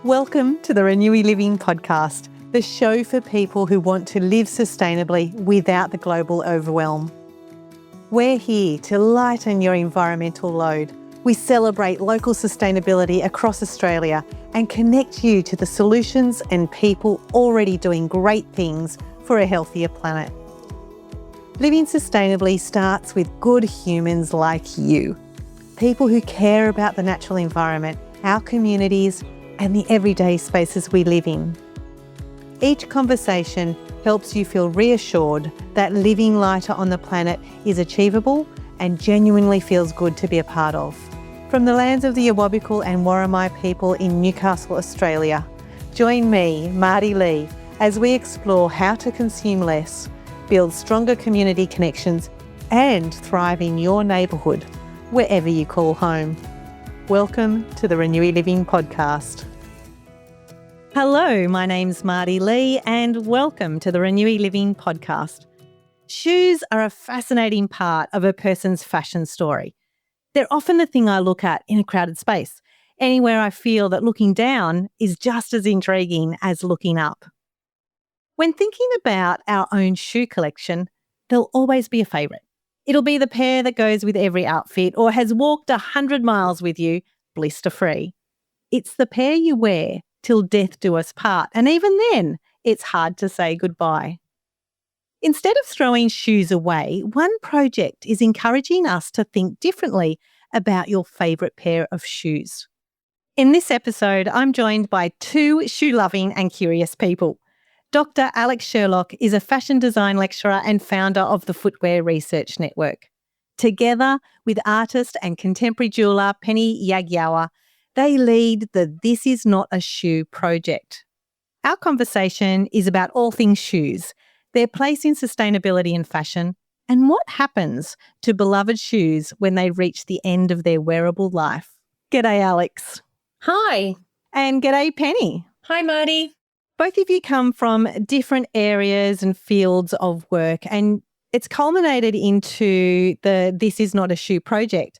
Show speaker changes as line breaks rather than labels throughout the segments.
Welcome to the ReNewy Living Podcast, the show for people who want to live sustainably without the global overwhelm. We're here to lighten your environmental load. We celebrate local sustainability across Australia and connect you to the solutions and people already doing great things for a healthier planet. Living sustainably starts with good humans like you, people who care about the natural environment, our communities, and the everyday spaces we live in. Each conversation helps you feel reassured that living lighter on the planet is achievable and genuinely feels good to be a part of. From the lands of the Awabakal and Worimi people in Newcastle, Australia, join me, Marty Lee, as we explore how to consume less, build stronger community connections, and thrive in your neighbourhood, wherever you call home. Welcome to the ReNewy Living Podcast. Hello, my name's Marty Lee and welcome to the ReNewy Living Podcast. Shoes are a fascinating part of a person's fashion story. They're often the thing I look at in a crowded space, anywhere I feel that looking down is just as intriguing as looking up. When thinking about our own shoe collection, there'll always be a favourite. It'll be the pair that goes with every outfit or has walked 100 miles with you, blister-free. It's the pair you wear till death do us part, and even then, it's hard to say goodbye. Instead of throwing shoes away, one project is encouraging us to think differently about your favourite pair of shoes. In this episode, I'm joined by two shoe-loving and curious people. Dr. Alex Sherlock is a fashion design lecturer and founder of the Footwear Research Network. Together with artist and contemporary jeweller Pennie Jagiello, they lead the This Is Not a Shoe project. Our conversation is about all things shoes, their place in sustainability and fashion, and what happens to beloved shoes when they reach the end of their wearable life. G'day, Alex.
Hi.
And g'day, Pennie.
Hi, Marty.
Both of you come from different areas and fields of work, and it's culminated into the This Is Not a Shoe project.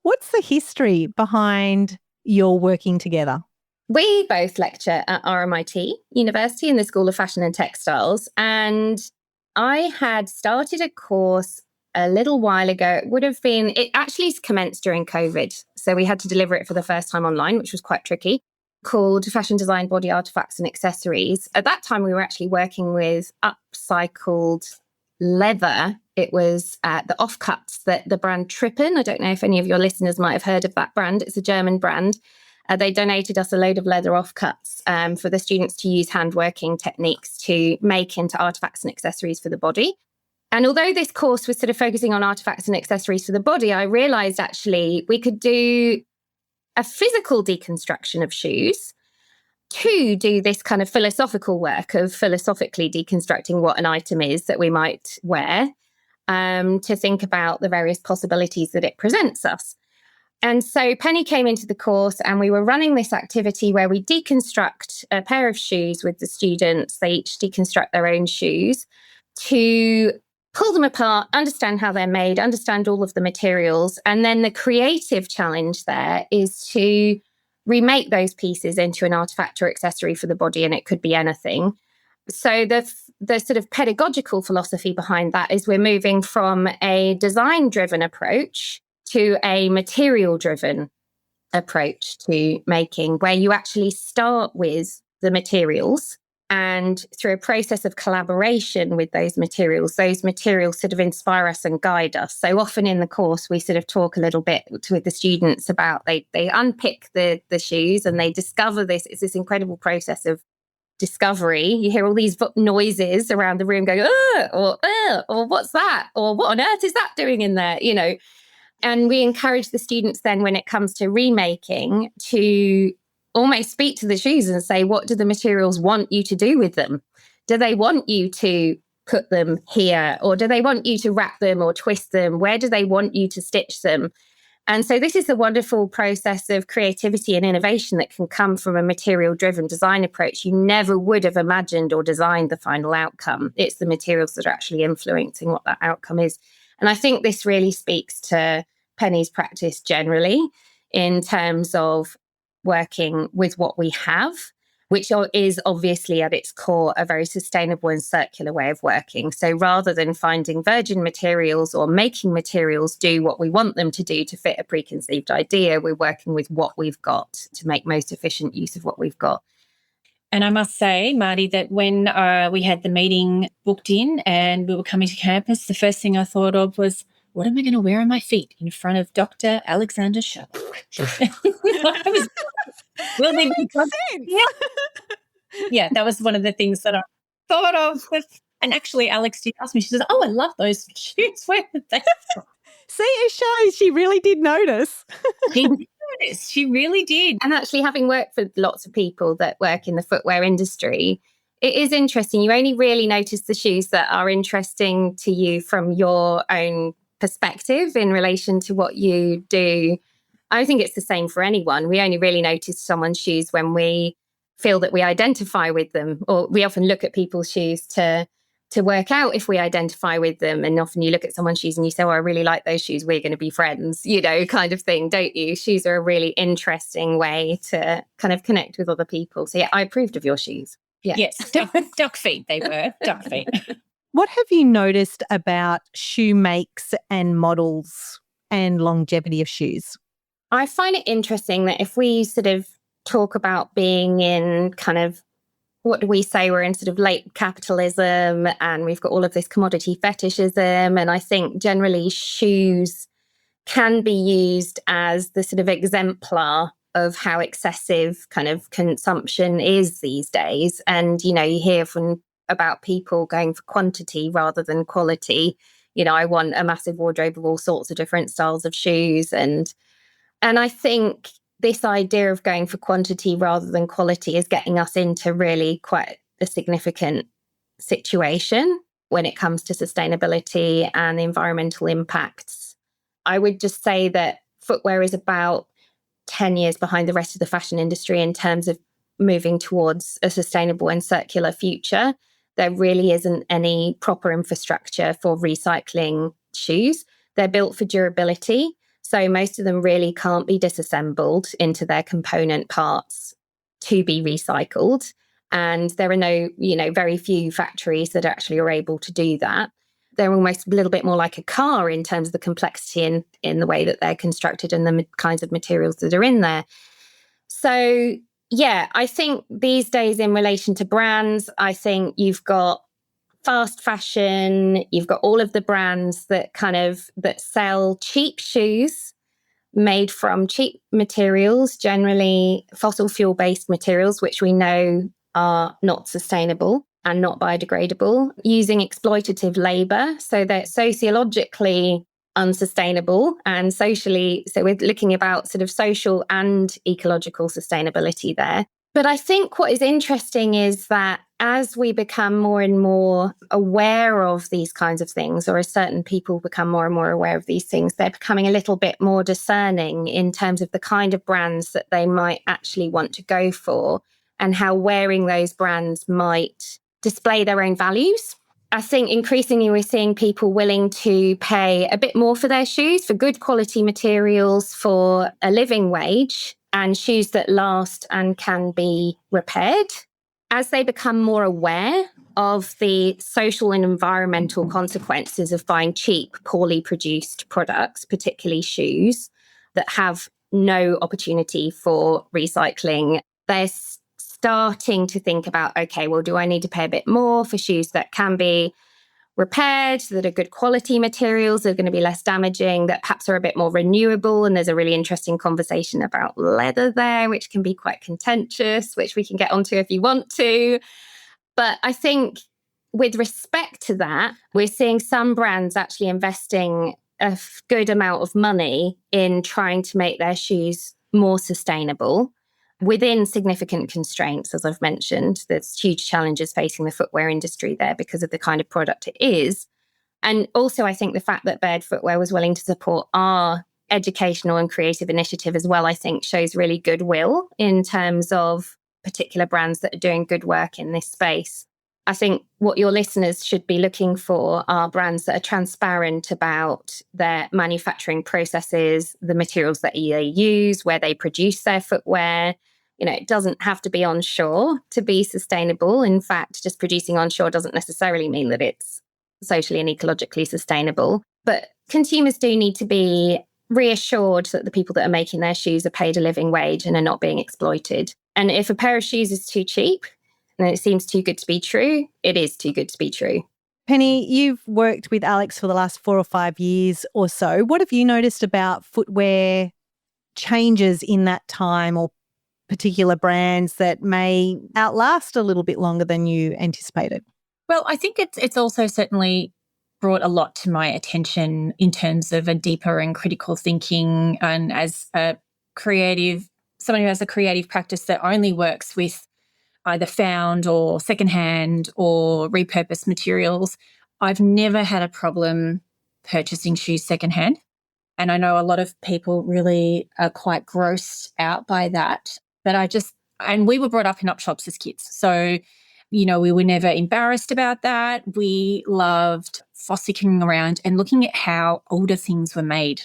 What's the history behind your working together?
We both lecture at RMIT University in the School of Fashion and Textiles, and I had started a course a little while ago. It actually commenced during COVID, so we had to deliver it for the first time online, which was quite tricky, called Fashion Design, Body Artifacts and Accessories. At that time, we were actually working with upcycled leather. It was the offcuts that the brand Trippen. I don't know if any of your listeners might have heard of that brand. It's a German brand. They donated us a load of leather offcuts for the students to use handworking techniques to make into artifacts and accessories for the body. And although this course was sort of focusing on artifacts and accessories for the body, I realised actually we could do a physical deconstruction of shoes to do this kind of philosophical work of philosophically deconstructing what an item is that we might wear, to think about the various possibilities that it presents us. And so Pennie came into the course and we were running this activity where we deconstruct a pair of shoes with the students. They each deconstruct their own shoes to pull them apart, understand how they're made, understand all of the materials. And then the creative challenge there is to remake those pieces into an artifact or accessory for the body, and it could be anything. So the sort of pedagogical philosophy behind that is we're moving from a design-driven approach to a material-driven approach to making, where you actually start with the materials, and through a process of collaboration with those materials sort of inspire us and guide us. So often in the course, we sort of talk a little bit with the students about they unpick the shoes and they discover this. It's this incredible process of discovery. You hear all these noises around the room going, or what's that? Or what on earth is that doing in there? You know, and we encourage the students then when it comes to remaking to almost speak to the shoes and say, what do the materials want you to do with them? Do they want you to put them here? Or do they want you to wrap them or twist them? Where do they want you to stitch them? And so this is a wonderful process of creativity and innovation that can come from a material-driven design approach. You never would have imagined or designed the final outcome. It's the materials that are actually influencing what that outcome is. And I think this really speaks to Pennie's practice generally in terms of working with what we have, which is obviously at its core a very sustainable and circular way of working. So rather than finding virgin materials or making materials do what we want them to do to fit a preconceived idea, we're working with what we've got to make most efficient use of what we've got.
And I must say, Marty, that when we had the meeting booked in and we were coming to campus, the first thing I thought of was, what am I going to wear on my feet in front of Dr. Alexandr Sherlock? Yeah, that was one of the things that I thought of. And actually, Alex did ask me, she says, oh, I love those shoes. Where are they from?
See, it shows she really did notice.
She did notice. She really did.
And actually, having worked with lots of people that work in the footwear industry, it is interesting. You only really notice the shoes that are interesting to you from your own perspective in relation to what you do. I think it's the same for anyone. We only really notice someone's shoes when we feel that we identify with them, or we often look at people's shoes to work out if we identify with them. And often you look at someone's shoes and you say, oh, I really like those shoes, we're going to be friends, kind of thing, don't you? Shoes are a really interesting way to kind of connect with other people. So yeah, I approved of your shoes. Yeah.
Yes, duck feet they were, duck feet.
What have you noticed about shoe makes and models and longevity of shoes?
I find it interesting that if we sort of talk about being in kind of, what do we say, we're in sort of late capitalism and we've got all of this commodity fetishism. And I think generally shoes can be used as the sort of exemplar of how excessive kind of consumption is these days. And, you hear about people going for quantity rather than quality. I want a massive wardrobe of all sorts of different styles of shoes. And I think this idea of going for quantity rather than quality is getting us into really quite a significant situation when it comes to sustainability and environmental impacts. I would just say that footwear is about 10 years behind the rest of the fashion industry in terms of moving towards a sustainable and circular future. There really isn't any proper infrastructure for recycling shoes. They're built for durability. So most of them really can't be disassembled into their component parts to be recycled. And there are very few factories that actually are able to do that. They're almost a little bit more like a car in terms of the complexity in the way that they're constructed and the kinds of materials that are in there. So, yeah, I think these days in relation to brands, I think you've got fast fashion, you've got all of the brands that sell cheap shoes made from cheap materials, generally fossil fuel based materials, which we know are not sustainable and not biodegradable, using exploitative labor. So they're sociologically unsustainable and socially. So we're looking about sort of social and ecological sustainability there. But I think what is interesting is that as we become more and more aware of these kinds of things, or as certain people become more and more aware of these things, they're becoming a little bit more discerning in terms of the kind of brands that they might actually want to go for and how wearing those brands might display their own values. I think increasingly we're seeing people willing to pay a bit more for their shoes, for good quality materials, for a living wage, and shoes that last and can be repaired. As they become more aware of the social and environmental consequences of buying cheap, poorly produced products, particularly shoes that have no opportunity for recycling, they're starting to think about, okay, well, do I need to pay a bit more for shoes that can be repaired, that are good quality materials, that are going to be less damaging, that perhaps are a bit more renewable? And there's a really interesting conversation about leather there, which can be quite contentious, which we can get onto if you want to. But I think with respect to that, we're seeing some brands actually investing a good amount of money in trying to make their shoes more sustainable within significant constraints. As I've mentioned, there's huge challenges facing the footwear industry there because of the kind of product it is. And also, I think the fact that Baird Footwear was willing to support our educational and creative initiative as well, I think shows really goodwill in terms of particular brands that are doing good work in this space. I think what your listeners should be looking for are brands that are transparent about their manufacturing processes, the materials that they use, where they produce their footwear. It doesn't have to be onshore to be sustainable. In fact, just producing onshore doesn't necessarily mean that it's socially and ecologically sustainable. But consumers do need to be reassured that the people that are making their shoes are paid a living wage and are not being exploited. And if a pair of shoes is too cheap, and it seems too good to be true, it is too good to be true.
Pennie, you've worked with Alex for the last 4 or 5 years or so. What have you noticed about footwear changes in that time, or particular brands that may outlast a little bit longer than you anticipated?
Well, I think it's also certainly brought a lot to my attention in terms of a deeper and critical thinking. And as a creative, someone who has a creative practice that only works with either found or secondhand or repurposed materials, I've never had a problem purchasing shoes secondhand. And I know a lot of people really are quite grossed out by that. But and we were brought up in op shops as kids. So, we were never embarrassed about that. We loved fossicking around and looking at how older things were made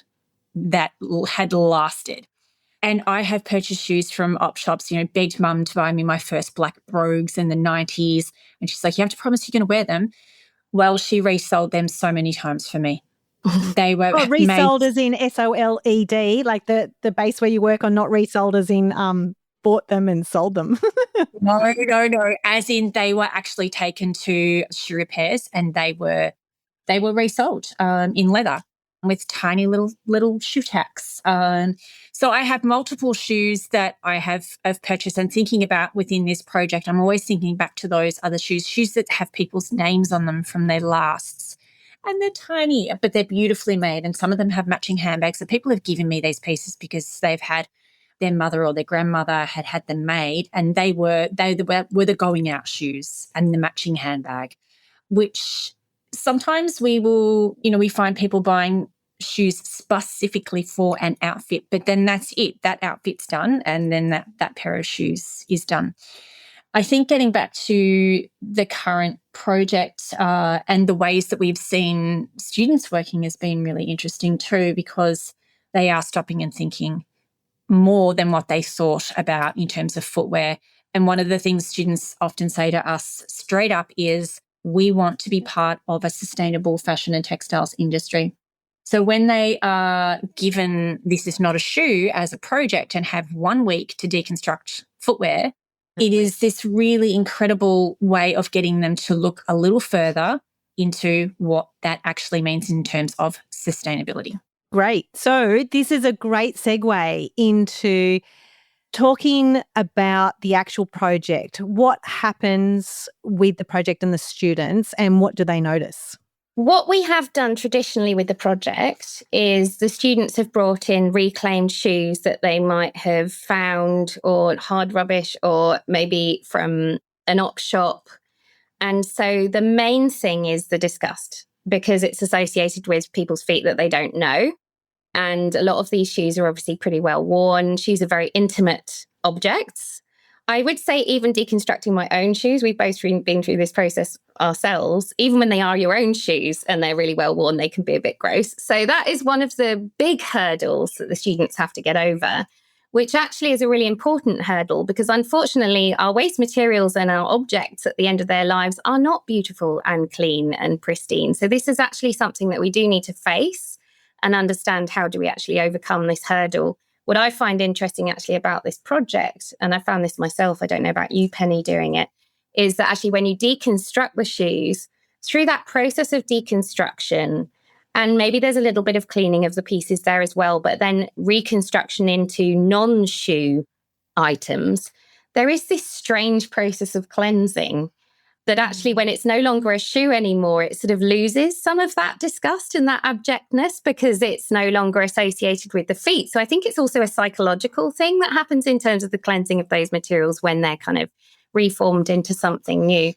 that had lasted. And I have purchased shoes from op shops, begged mum to buy me my first black brogues in the 90s. And she's like, you have to promise you're going to wear them. Well, she resold them so many times for me. They were
resold as in SOLED, like the base where you work on, not resold as in bought them and sold them.
No. As in they were actually taken to shoe repairs and they were resold in leather with tiny little shoe tacks. So I have multiple shoes that I have purchased, and thinking about within this project, I'm always thinking back to those other shoes that have people's names on them from their lasts. And they're tiny, but they're beautifully made. And some of them have matching handbags. So people have given me these pieces because they've had their mother or their grandmother had them made, and they were the going out shoes and the matching handbag, which sometimes we will, we find people buying shoes specifically for an outfit, but then that's it. That outfit's done, and then that pair of shoes is done. I think getting back to the current project and the ways that we've seen students working has been really interesting too, because they are stopping and thinking more than what they thought about in terms of footwear. And one of the things students often say to us straight up is, we want to be part of a sustainable fashion and textiles industry. So when they are given this is not a shoe as a project and have 1 week to deconstruct footwear, it is this really incredible way of getting them to look a little further into what that actually means in terms of sustainability.
Great. So this is a great segue into talking about the actual project. What happens with the project and the students, and what do they notice?
What we have done traditionally with the project is the students have brought in reclaimed shoes that they might have found or hard rubbish or maybe from an op shop. And so the main thing is the disgust, because it's associated with people's feet that they don't know. And a lot of these shoes are obviously pretty well worn. Shoes are very intimate objects. I would say even deconstructing my own shoes, we've both been through this process ourselves, even when they are your own shoes and they're really well worn, they can be a bit gross. So that is one of the big hurdles that the students have to get over, which actually is a really important hurdle, because unfortunately our waste materials and our objects at the end of their lives are not beautiful and clean and pristine. So this is actually something that we do need to face and understand, how do we actually overcome this hurdle. What I find interesting actually about this project, and I found this myself, I don't know about you, Pennie, doing it, is that actually when you deconstruct the shoes, through that process of deconstruction, and maybe there's a little bit of cleaning of the pieces there as well, but then reconstruction into non-shoe items, there is this strange process of cleansing that actually when it's no longer a shoe anymore, it sort of loses some of that disgust and that abjectness because it's no longer associated with the feet. So I think it's also a psychological thing that happens in terms of the cleansing of those materials when they're kind of reformed into something new.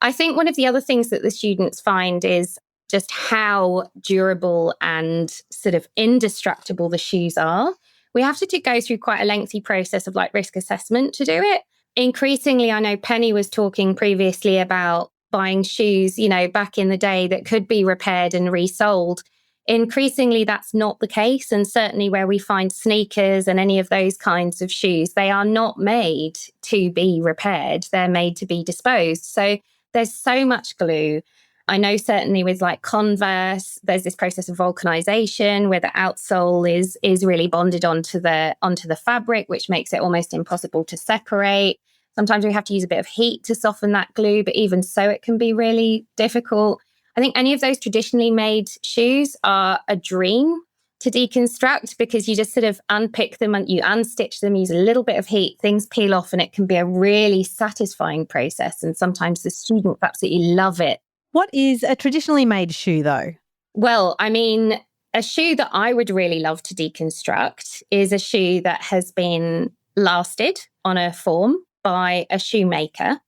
I think one of the other things that the students find is just how durable and sort of indestructible the shoes are. We have to go through quite a lengthy process of like risk assessment to do it. Increasingly, I know Pennie was talking previously about buying shoes, back in the day that could be repaired and resold. Increasingly, that's not the case. And certainly where we find sneakers and any of those kinds of shoes, they are not made to be repaired. They're made to be disposed. So there's so much glue. I know certainly with like Converse, there's this process of vulcanization where the outsole is really bonded onto the fabric, which makes it almost impossible to separate. Sometimes we have to use a bit of heat to soften that glue, but even so, it can be really difficult. I think any of those traditionally made shoes are a dream to deconstruct because you just sort of unpick them and you unstitch them, use a little bit of heat, things peel off, and it can be a really satisfying process. And sometimes the students absolutely love it.
What is a traditionally made shoe, though?
Well, I mean, a shoe that I would really love to deconstruct is a shoe that has been lasted on a form by a shoemaker.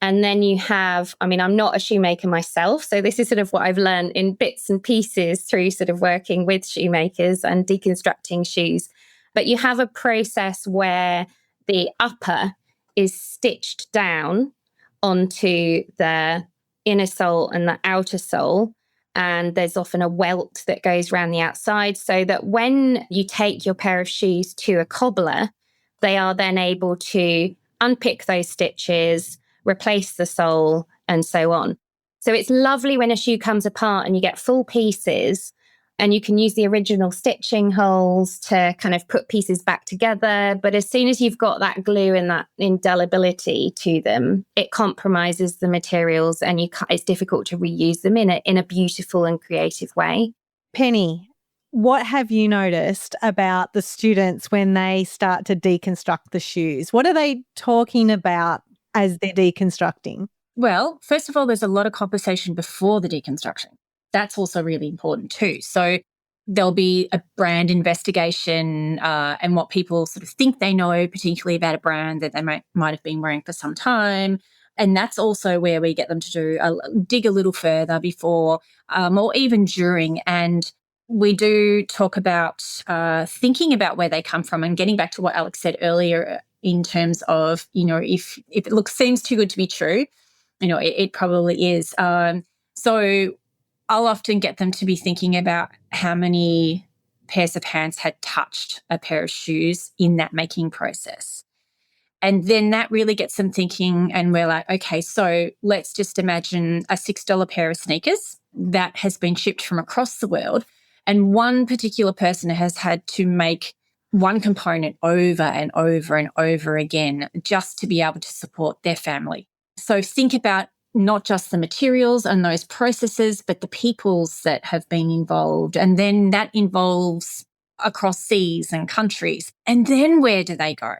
And then you have, I mean, I'm not a shoemaker myself, so this is sort of what I've learned in bits and pieces through sort of working with shoemakers and deconstructing shoes. But you have a process where the upper is stitched down onto the inner sole and the outer sole. And there's often a welt that goes around the outside so that when you take your pair of shoes to a cobbler, they are then able to unpick those stitches, replace the sole, and so on. So it's lovely when a shoe comes apart and you get full pieces and you can use the original stitching holes to kind of put pieces back together. But as soon as you've got that glue and that indelibility to them, it compromises the materials and it's difficult to reuse them in a beautiful and creative way.
Pennie, what have you noticed about the students when they start to deconstruct the shoes? What are they talking about as they're deconstructing?
Well, first of all, there's a lot of conversation before the deconstruction. That's also really important too. So there'll be a brand investigation and what people sort of think they know, particularly about a brand that they might have been wearing for some time. And that's also where we get them to dig a little further before or even during. And we do talk about thinking about where they come from and getting back to what Alex said earlier in terms of, if it seems too good to be true, it probably is. So I'll often get them to be thinking about how many pairs of hands had touched a pair of shoes in that making process. And then that really gets them thinking, and we're like, okay, so let's just imagine a $6 pair of sneakers that has been shipped from across the world, and one particular person has had to make one component over and over and over again just to be able to support their family. So think about not just the materials and those processes, but the peoples that have been involved. And then that involves across seas and countries. And then where do they go?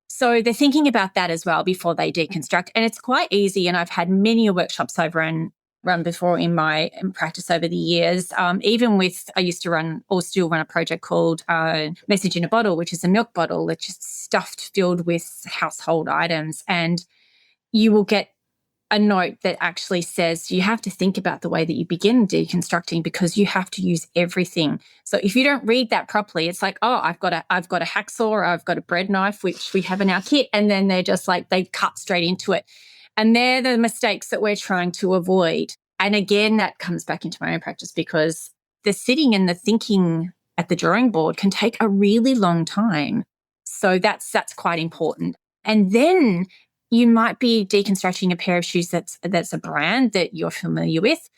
So they're thinking about that as well before they deconstruct. And it's quite easy. And I've had many workshops I've run before in my practice over the years. Even with, I used to run or still run a project called Message in a Bottle, which is a milk bottle that's just stuffed, filled with household items. And you will get a note that actually says you have to think about the way that you begin deconstructing because you have to use everything. So if you don't read that properly, it's like, oh, I've got a hacksaw or I've got a bread knife, which we have in our kit. And then they're just like, they cut straight into it. And they're the mistakes that we're trying to avoid. And again, that comes back into my own practice because the sitting and the thinking at the drawing board can take a really long time. So that's quite important. And then you might be deconstructing a pair of shoes that's a brand that you're familiar with.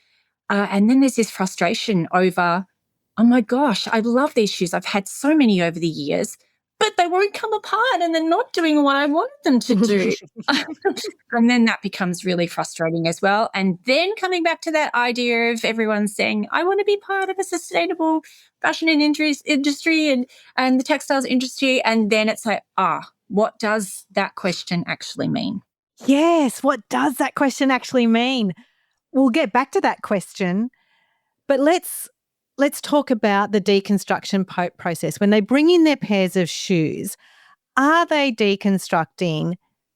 And then there's this frustration over, oh my gosh, I love these shoes. I've had so many over the years, but they won't come apart and they're not doing what I wanted them to do. And then that becomes really frustrating as well. And then coming back to that idea of everyone saying, I want to be part of a sustainable fashion and industry and the textiles industry. And then it's like, what does that question actually mean?
Yes, what does that question actually mean? We'll get back to that question, but let's talk about the deconstruction process. When they bring in their pairs of shoes, are they deconstructing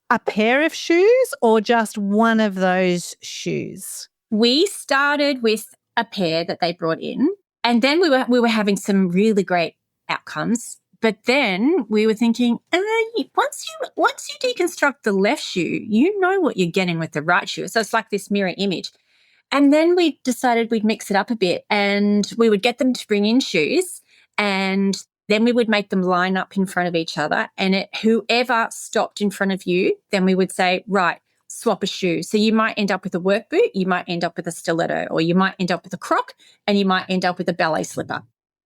a pair of shoes or just one of those shoes?
We started with a pair that they brought in, and then we were having some really great outcomes But then we were thinking, once you deconstruct the left shoe, you know what you're getting with the right shoe. So it's like this mirror image. And then we decided we'd mix it up a bit, and we would get them to bring in shoes, and then we would make them line up in front of each other. And whoever stopped in front of you, then we would say, right, swap a shoe. So you might end up with a work boot, you might end up with a stiletto, or you might end up with a croc, and you might end up with a ballet slipper.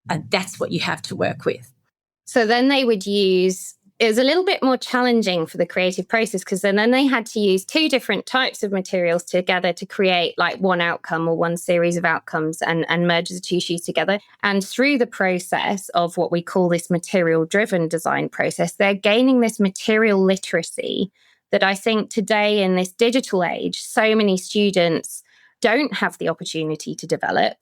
And that's what you have to work with.
So then they would use, it was a little bit more challenging for the creative process, because then they had to use two different types of materials together to create like one outcome or one series of outcomes and merge the two shoes together. And through the process of what we call this material-driven design process, they're gaining this material literacy that I think today in this digital age, so many students don't have the opportunity to develop,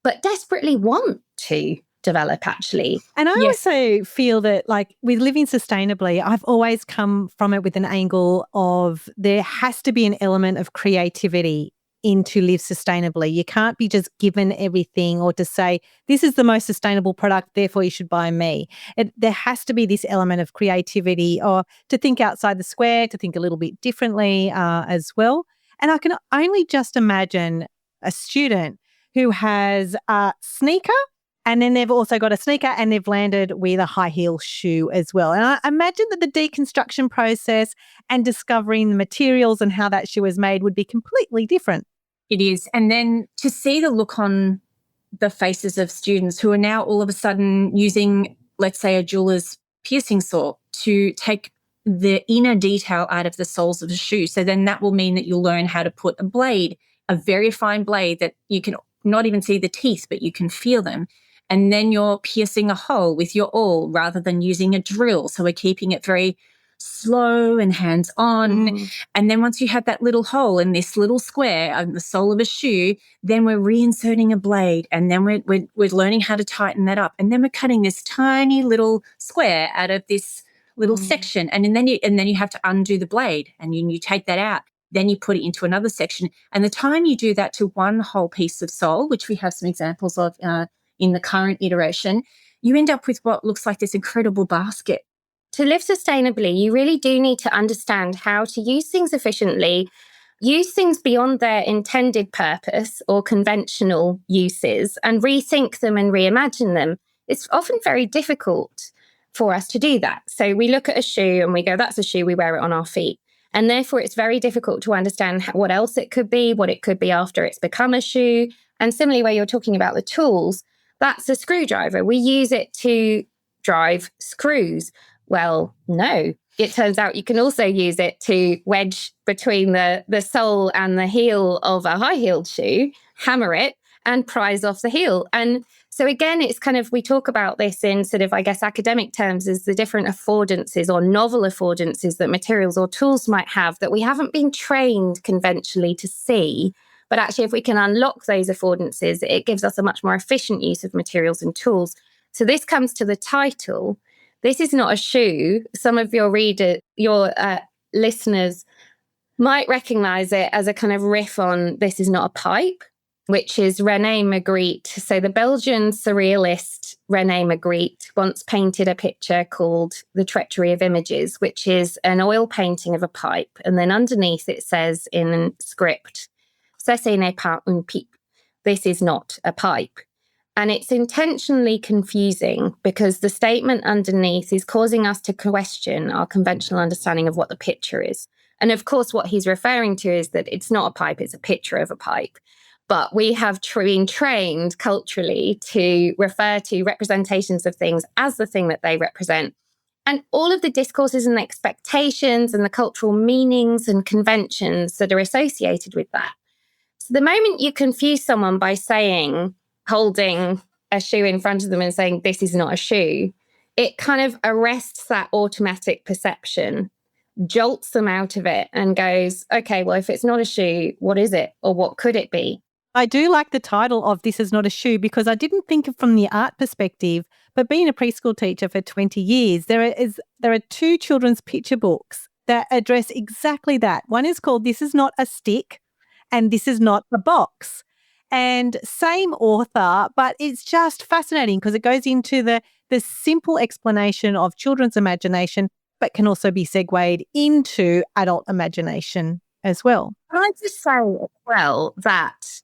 but desperately want to develop, actually.
And I also feel that, like, with living sustainably, I've always come from it with an angle of there has to be an element of creativity into live sustainably. You can't be just given everything or to say, this is the most sustainable product, therefore you should buy me. There has to be this element of creativity, or to think outside the square, to think a little bit differently as well. And I can only just imagine a student who has a sneaker, and then they've also got a sneaker and they've landed with a high heel shoe as well. And I imagine that the deconstruction process and discovering the materials and how that shoe is made would be completely different.
It is. And then to see the look on the faces of students who are now all of a sudden using, let's say, a jeweler's piercing saw to take the inner detail out of the soles of a shoe. So then that will mean that you'll learn how to put a blade, a very fine blade that you can not even see the teeth, but you can feel them. And then you're piercing a hole with your awl rather than using a drill. So we're keeping it very slow and hands-on. And then once you have that little hole in this little square on the sole of a shoe, then we're reinserting a blade, and then we're learning how to tighten that up. And then we're cutting this tiny little square out of this little section. And then you have to undo the blade, and you take that out. Then you put it into another section. And the time you do that to one whole piece of sole, which we have some examples of in the current iteration, you end up with what looks like this incredible basket.
To live sustainably, you really do need to understand how to use things efficiently, use things beyond their intended purpose or conventional uses, and rethink them and reimagine them. It's often very difficult for us to do that. So we look at a shoe and we go, that's a shoe, we wear it on our feet. And therefore, it's very difficult to understand what else it could be, what it could be after it's become a shoe. And similarly, where you're talking about the tools, that's a screwdriver. We use it to drive screws. Well, no, it turns out you can also use it to wedge between the sole and the heel of a high-heeled shoe, hammer it, and prise off the heel. And so again, it's kind of, we talk about this in sort of, I guess, academic terms as the different affordances or novel affordances that materials or tools might have that we haven't been trained conventionally to see. But actually, if we can unlock those affordances, it gives us a much more efficient use of materials and tools. So this comes to the title. This is not a shoe. Some of your listeners might recognize it as a kind of riff on This Is Not a Pipe, which is René Magritte. So the Belgian surrealist René Magritte once painted a picture called The Treachery of Images, which is an oil painting of a pipe. And then underneath it says in script, "Ceci n'est pas une pipe." This is not a pipe. And it's intentionally confusing because the statement underneath is causing us to question our conventional understanding of what the picture is. And of course, what he's referring to is that it's not a pipe, it's a picture of a pipe. But we have been trained culturally to refer to representations of things as the thing that they represent. And all of the discourses and expectations and the cultural meanings and conventions that are associated with that. So the moment you confuse someone by saying, holding a shoe in front of them and saying, this is not a shoe, it kind of arrests that automatic perception, jolts them out of it and goes, okay, well, if it's not a shoe, what is it? Or what could it be?
I do like the title of This Is Not a Shoe because I didn't think of from the art perspective, but being a preschool teacher for 20 years, there are two children's picture books that address exactly that. One is called This Is Not a Stick and This Is Not a Box. And same author, but it's just fascinating because it goes into the the simple explanation of children's imagination, but can also be segued into adult imagination as well.
Can I just say as well that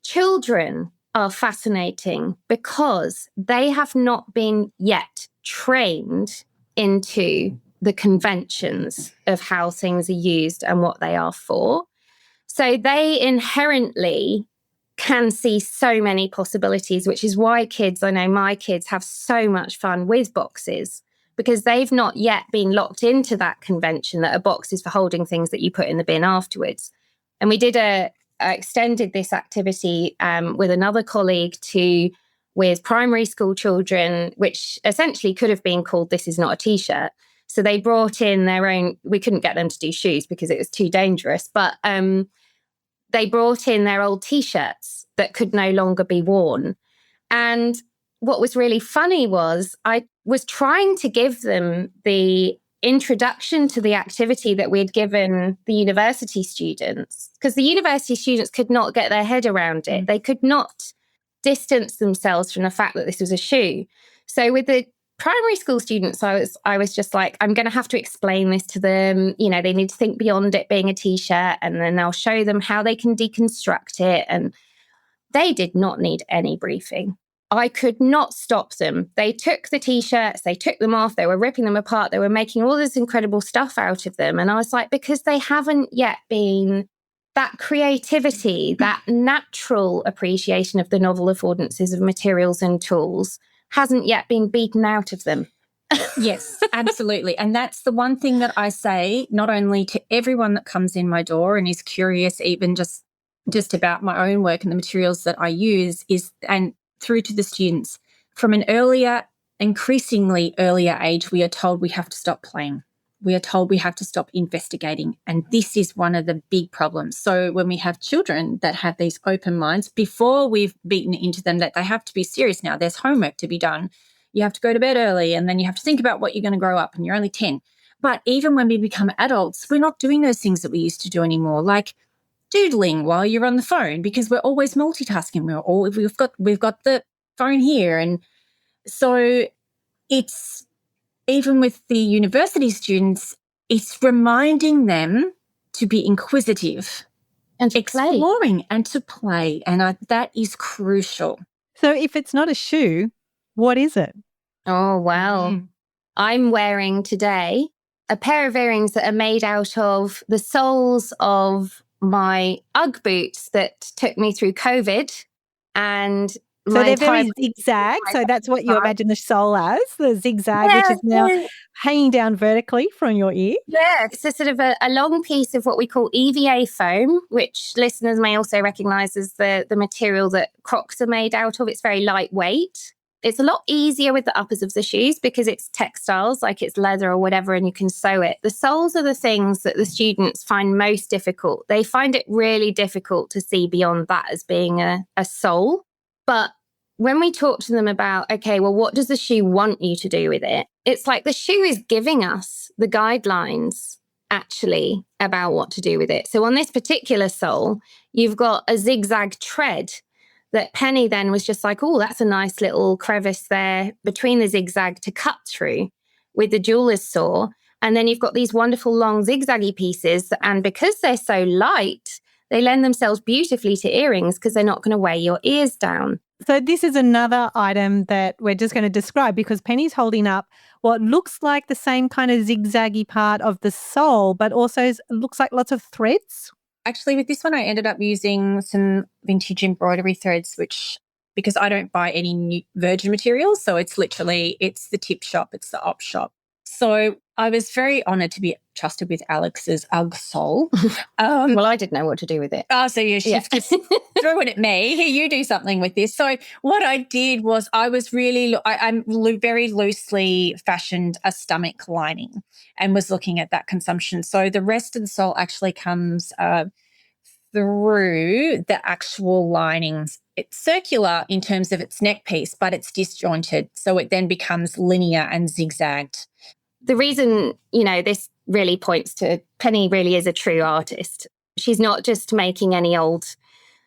children are fascinating because they have not been yet trained into the conventions of how things are used and what they are for. So they inherently can see so many possibilities, which is why I know my kids have so much fun with boxes, because they've not yet been locked into that convention that a box is for holding things that you put in the bin afterwards. And we did extended this activity with another colleague with primary school children, which essentially could have been called "This Is Not a T-shirt." So they brought in their own, we couldn't get them to do shoes because it was too dangerous, but they brought in their old T-shirts that could no longer be worn. And what was really funny was I was trying to give them the introduction to the activity that we had given the university students, because the university students could not get their head around it. They could not distance themselves from the fact that this was a shoe. So with the primary school students, I was just like, I'm going to have to explain this to them. You know, they need to think beyond it being a T-shirt, and then I'll show them how they can deconstruct it. And they did not need any briefing. I could not stop them. They took the T-shirts, they took them off, they were ripping them apart, they were making all this incredible stuff out of them. And I was like, because they haven't yet been, that creativity, that natural appreciation of the novel affordances of materials and tools hasn't yet been beaten out of them.
Yes, absolutely. And that's the one thing that I say, not only to everyone that comes in my door and is curious, even just about my own work and the materials that I use, and through to the students. From an increasingly earlier age, we are told we have to stop playing. We are told we have to stop investigating. And this is one of the big problems. So when we have children that have these open minds, before we've beaten into them that they have to be serious now, there's homework to be done. You have to go to bed early, and then you have to think about what you're going to grow up, and you're only 10. But even when we become adults, we're not doing those things that we used to do anymore, like doodling while you're on the phone, because we're always multitasking. We've got the phone here. And so it's, even with the university students, it's reminding them to be inquisitive
and to
exploring
play.
And to play. And that is crucial.
So if it's not a shoe, what is it?
Oh, well, I'm wearing today a pair of earrings that are made out of the soles of my Ugg boots that took me through COVID. And
so they're very zigzag. So that's what you imagine the sole as, the zigzag, which is now hanging down vertically from your ear.
Yeah, it's a sort of a long piece of what we call EVA foam, which listeners may also recognise as the material that Crocs are made out of. It's very lightweight. It's a lot easier with the uppers of the shoes because it's textiles, like it's leather or whatever, and you can sew it. The soles are the things that the students find most difficult. They find it really difficult to see beyond that as being a sole. But when we talk to them about, okay, well, what does the shoe want you to do with it? It's like the shoe is giving us the guidelines, actually, about what to do with it. So on this particular sole, you've got a zigzag tread that Pennie then was just like, oh, that's a nice little crevice there between the zigzag to cut through with the jeweler's saw. And then you've got these wonderful long zigzaggy pieces. And because they're so light, they lend themselves beautifully to earrings because they're not going to weigh your ears down.
So this is another item that we're just going to describe, because Pennie's holding up what looks like the same kind of zigzaggy part of the sole, but also looks like lots of threads.
Actually, with this one, I ended up using some vintage embroidery threads, because I don't buy any new virgin materials. So it's the tip shop, it's the op shop. So I was very honoured to be trusted with Alex's Ugg sole.
Well, I didn't know what to do with it.
Oh, so you just threw it at me. Here, you do something with this. So what I did was I very loosely fashioned a stomach lining and was looking at that consumption. So the rest of the sole actually comes through the actual linings. It's circular in terms of its neck piece, but it's disjointed. So it then becomes linear and zigzagged.
The reason, this really points to Pennie really is a true artist. She's not just making any old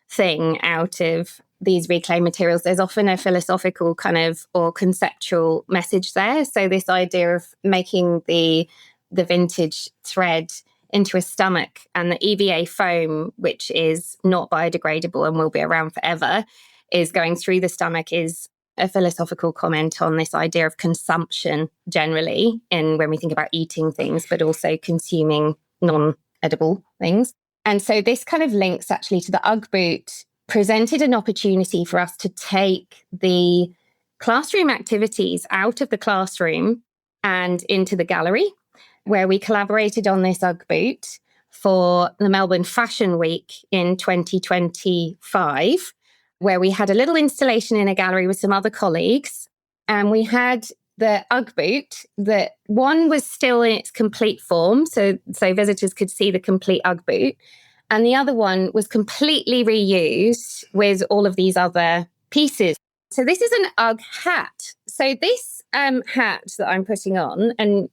thing out of these reclaimed materials, there's often a philosophical kind of or conceptual message there. So this idea of making the vintage thread into a stomach and the EVA foam, which is not biodegradable and will be around forever, is going through the stomach is a philosophical comment on this idea of consumption generally, and when we think about eating things, but also consuming non-edible things. And so this kind of links actually to the Ugg boot presented an opportunity for us to take the classroom activities out of the classroom and into the gallery, where we collaborated on this Ugg boot for the Melbourne Fashion Week in 2025, where we had a little installation in a gallery with some other colleagues. And we had the Ugg boot, that one was still in its complete form, so visitors could see the complete Ugg boot. And the other one was completely reused with all of these other pieces. So this is an Ugg hat. So this hat that I'm putting on, and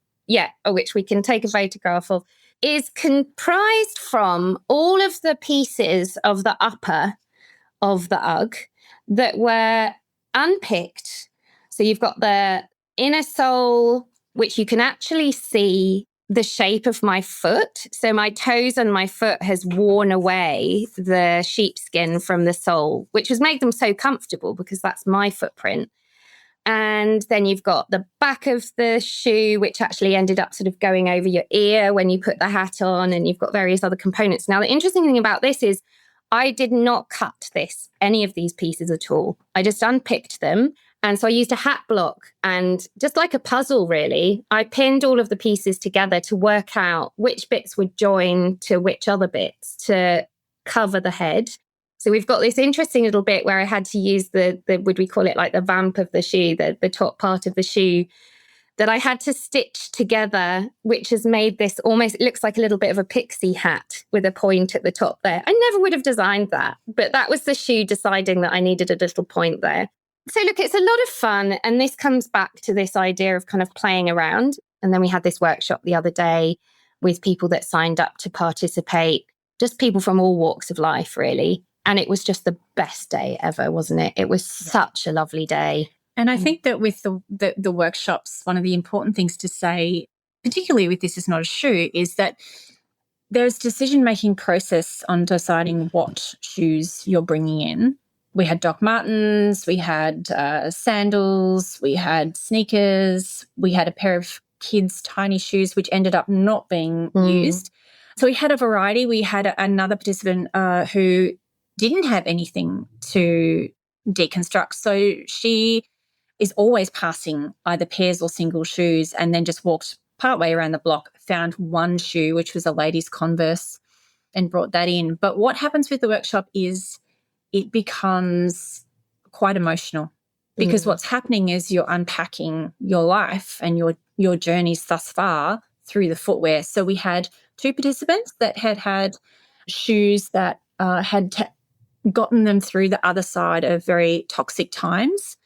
which we can take a photograph of, is comprised from all of the pieces of the upper of the Ugg that were unpicked. So you've got the inner sole, which you can actually see the shape of my foot. So my toes and my foot has worn away the sheepskin from the sole, which has made them so comfortable because that's my footprint. And then you've got the back of the shoe, which actually ended up sort of going over your ear when you put the hat on, and you've got various other components. Now, the interesting thing about this is I did not cut any of these pieces at all. I just unpicked them. And so I used a hat block, and just like a puzzle, really, I pinned all of the pieces together to work out which bits would join to which other bits to cover the head. So we've got this interesting little bit where I had to use the would we call it like the vamp of the shoe, the top part of the shoe, that I had to stitch together, which has made this almost, it looks like a little bit of a pixie hat with a point at the top there. I never would have designed that, but that was the shoe deciding that I needed a little point there. So look, it's a lot of fun. And this comes back to this idea of kind of playing around. And then we had this workshop the other day with people that signed up to participate, just people from all walks of life, really. And it was just the best day ever, wasn't it? It was such a lovely day.
And I think that with the workshops, one of the important things to say, particularly with This Is Not a Shoe, is that there's decision-making process on deciding what shoes you're bringing in. We had Doc Martens, we had sandals, we had sneakers, we had a pair of kids' tiny shoes, which ended up not being used. So we had a variety. We had another participant who didn't have anything to deconstruct. So she is always passing either pairs or single shoes, and then just walked partway around the block, found one shoe, which was a lady's Converse, and brought that in. But what happens with the workshop is it becomes quite emotional, because what's happening is you're unpacking your life and your journeys thus far through the footwear. So we had two participants that had shoes that had gotten them through the other side of very toxic times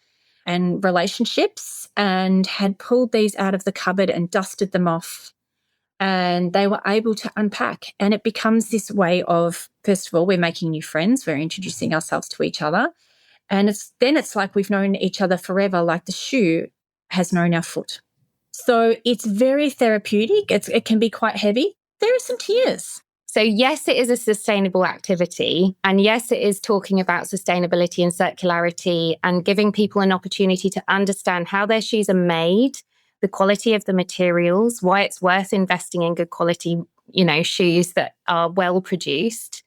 and relationships, and had pulled these out of the cupboard and dusted them off. And they were able to unpack. And it becomes this way of, first of all, we're making new friends, we're introducing ourselves to each other. And it's like we've known each other forever, like the shoe has known our foot. So it's very therapeutic. It can be quite heavy. There are some tears.
So yes, it is a sustainable activity. And yes, it is talking about sustainability and circularity and giving people an opportunity to understand how their shoes are made, the quality of the materials, why it's worth investing in good quality, shoes that are well produced.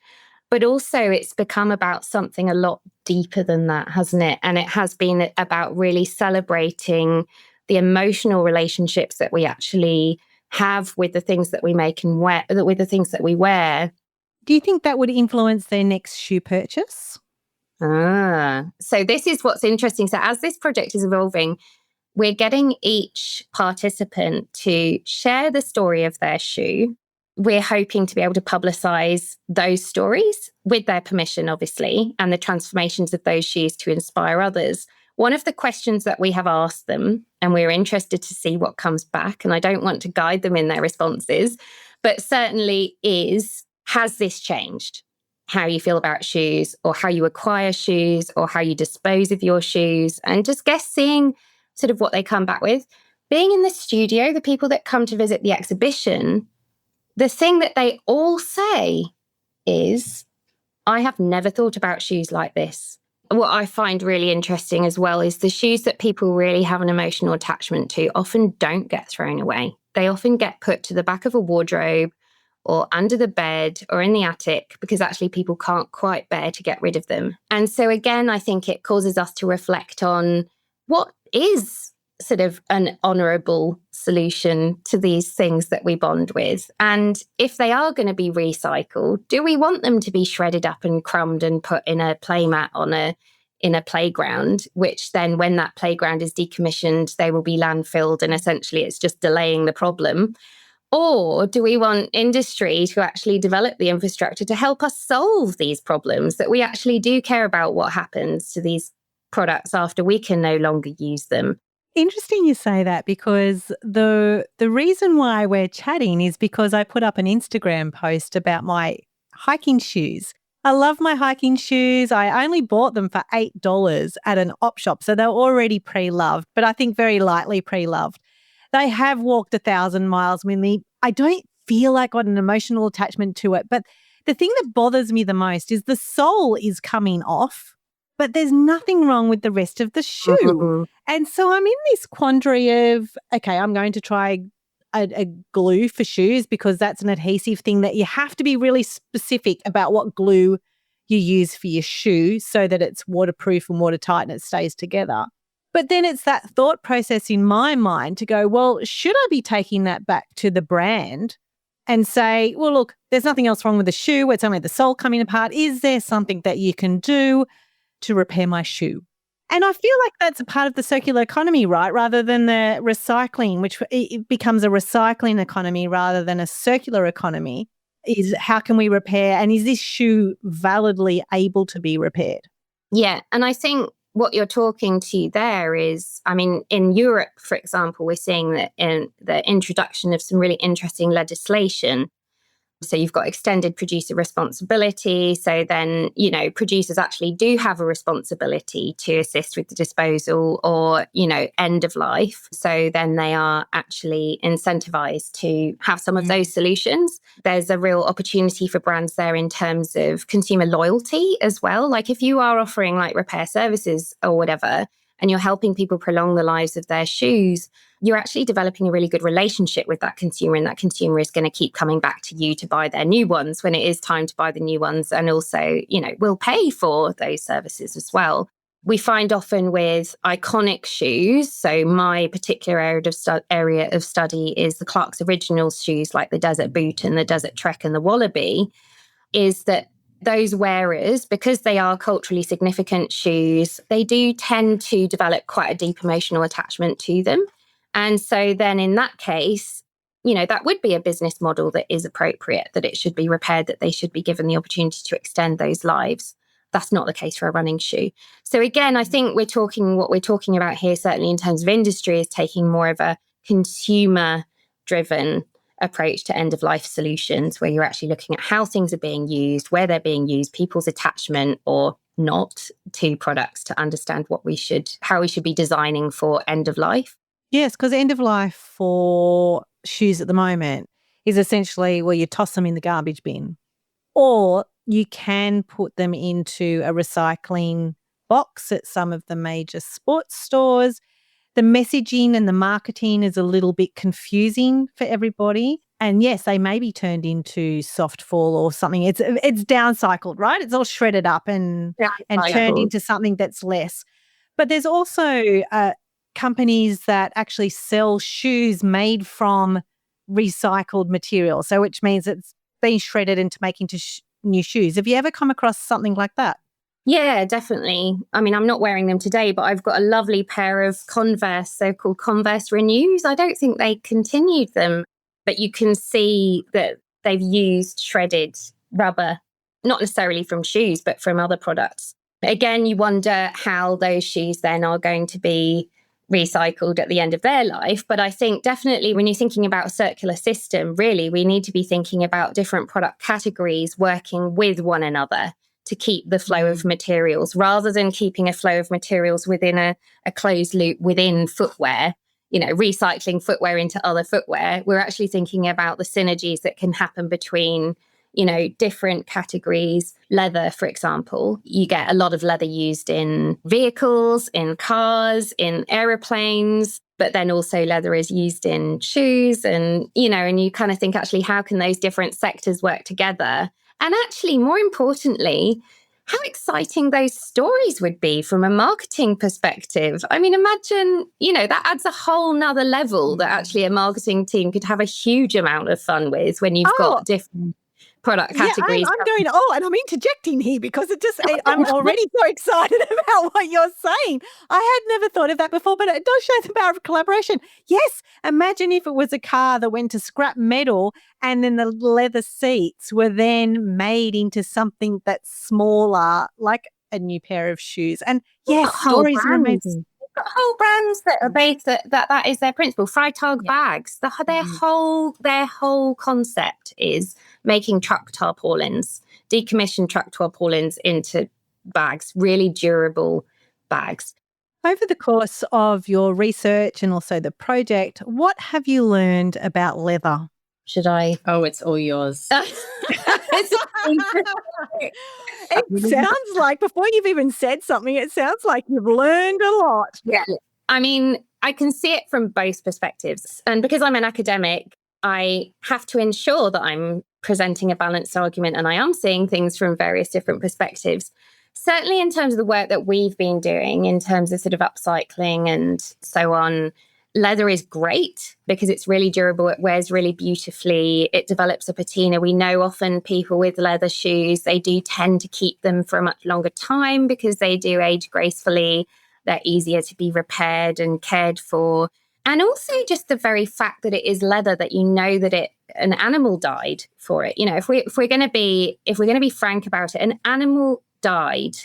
But also it's become about something a lot deeper than that, hasn't it? And it has been about really celebrating the emotional relationships that we actually have with the things that we make and wear, with the things that we wear.
Do you think that would influence their next shoe purchase?
So this is what's interesting. So as this project is evolving, we're getting each participant to share the story of their shoe. We're hoping to be able to publicize those stories with their permission, obviously, and the transformations of those shoes to inspire others. One of the questions that we have asked them, and we're interested to see what comes back, and I don't want to guide them in their responses, but certainly is, has this changed? how you feel about shoes or how you acquire shoes or how you dispose of your shoes, and just seeing sort of what they come back with. Being in the studio, the people that come to visit the exhibition, the thing that they all say is, I have never thought about shoes like this. What I find really interesting as well is the shoes that people really have an emotional attachment to often don't get thrown away. They often get put to the back of a wardrobe or under the bed or in the attic because actually people can't quite bear to get rid of them. And so again, I think it causes us to reflect on what is sort of an honourable solution to these things that we bond with. And if they are going to be recycled, do we want them to be shredded up and crumbed and put in a playmat in a playground, which then when that playground is decommissioned, they will be landfilled and essentially it's just delaying the problem? Or do we want industry to actually develop the infrastructure to help us solve these problems, that we actually do care about what happens to these products after we can no longer use them?
Interesting you say that, because the reason why we're chatting is because I put up an Instagram post about my hiking shoes. I love my hiking shoes. I only bought them for $8 at an op shop, so they're already pre-loved, but I think very lightly pre-loved. They have walked 1,000 miles with me. I don't feel like I got an emotional attachment to it, but the thing that bothers me the most is the sole is coming off, but there's nothing wrong with the rest of the shoe.
Mm-hmm.
And so I'm in this quandary of, okay, I'm going to try a glue for shoes because that's an adhesive thing that you have to be really specific about what glue you use for your shoe so that it's waterproof and watertight and it stays together. But then it's that thought process in my mind to go, well, should I be taking that back to the brand and say, well, look, there's nothing else wrong with the shoe. It's only the sole coming apart. Is there something that you can do to repair my shoe? And I feel like that's a part of the circular economy, right? Rather than the recycling, which it becomes a recycling economy rather than a circular economy, is how can we repair, and is this shoe validly able to be repaired?
Yeah. And I think what you're talking to there is, I mean, in Europe, for example, we're seeing that in the introduction of some really interesting legislation. So you've got extended producer responsibility. So then, producers actually do have a responsibility to assist with the disposal or, end of life. So then they are actually incentivized to have some of those solutions. There's a real opportunity for brands there in terms of consumer loyalty as well. Like if you are offering like repair services or whatever, and you're helping people prolong the lives of their shoes, you're actually developing a really good relationship with that consumer, and that consumer is going to keep coming back to you to buy their new ones when it is time to buy the new ones, and also, will pay for those services as well. We find often with iconic shoes, so my particular area of study is the Clarks Originals shoes like the Desert Boot and the Desert Trek and the Wallaby, is that those wearers, because they are culturally significant shoes, they do tend to develop quite a deep emotional attachment to them. And so then in that case, that would be a business model that is appropriate, that it should be repaired, that they should be given the opportunity to extend those lives. That's not the case for a running shoe. So again, I think what we're talking about here, certainly in terms of industry, is taking more of a consumer-driven approach to end-of-life solutions, where you're actually looking at how things are being used, where they're being used, people's attachment or not to products, to understand how we should be designing for end-of-life.
Yes, because end of life for shoes at the moment is essentially, well, you toss them in the garbage bin, or you can put them into a recycling box at some of the major sports stores. The messaging and the marketing is a little bit confusing for everybody. And yes, they may be turned into soft fall or something. It's downcycled, right? It's all shredded up and turned into something that's less. But there's also companies that actually sell shoes made from recycled material, so which means it's being shredded into making new shoes. Have you ever come across something like that?
Yeah, definitely. I mean, I'm not wearing them today, but I've got a lovely pair of Converse, so-called Converse Renews. I don't think they continued them, but you can see that they've used shredded rubber, not necessarily from shoes, but from other products. Again, you wonder how those shoes then are going to be recycled at the end of their life. But I think definitely when you're thinking about a circular system, really, we need to be thinking about different product categories working with one another to keep the flow of materials, rather than keeping a flow of materials within a closed loop within footwear, recycling footwear into other footwear. We're actually thinking about the synergies that can happen between different categories. Leather, for example, you get a lot of leather used in vehicles, in cars, in aeroplanes, but then also leather is used in shoes. And you kind of think, actually, how can those different sectors work together? And actually, more importantly, how exciting those stories would be from a marketing perspective. I mean, imagine, that adds a whole nother level that actually a marketing team could have a huge amount of fun with when you've got different product categories.
Yeah, I'm going, and I'm interjecting here because I'm already so excited about what you're saying. I had never thought of that before, but it does show the power of collaboration. Yes, imagine if it was a car that went to scrap metal and then the leather seats were then made into something that's smaller, like a new pair of shoes. And yes, stories are amazing.
Got whole brands that are based that is their principle. Freitag bags. Their whole concept is making truck tarpaulins, decommissioned truck tarpaulins into bags, really durable bags.
Over the course of your research and also the project, what have you learned about leather?
Should I?
Oh, it's all yours.
It sounds like, before you've even said something, it sounds like you've learned a lot.
Yeah. I mean, I can see it from both perspectives. And because I'm an academic, I have to ensure that I'm presenting a balanced argument and I am seeing things from various different perspectives. Certainly in terms of the work that we've been doing, in terms of sort of upcycling and so on, leather is great because it's really durable. It wears really beautifully. It develops a patina. We know often people with leather shoes, they do tend to keep them for a much longer time because they do age gracefully. They're easier to be repaired and cared for. And also just the very fact that it is leather, that that an animal died for it. If we're going to be frank about it, an animal died.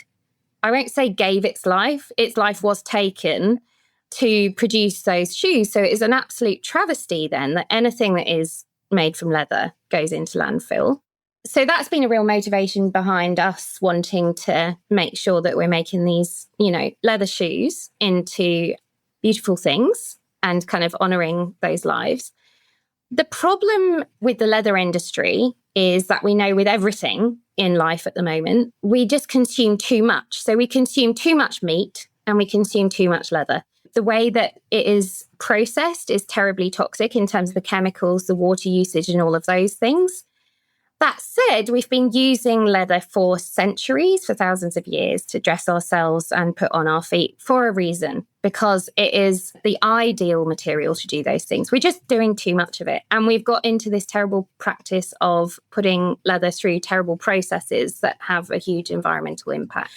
I won't say gave its life. Its life was taken to produce those shoes. So it is an absolute travesty then that anything that is made from leather goes into landfill. So that's been a real motivation behind us wanting to make sure that we're making these, leather shoes into beautiful things and kind of honouring those lives. The problem with the leather industry is that we know with everything in life at the moment, we just consume too much. So we consume too much meat and we consume too much leather. The way that it is processed is terribly toxic in terms of the chemicals, the water usage, and all of those things. That said, we've been using leather for centuries, for thousands of years, to dress ourselves and put on our feet for a reason, because it is the ideal material to do those things. We're just doing too much of it. And we've got into this terrible practice of putting leather through terrible processes that have a huge environmental impact.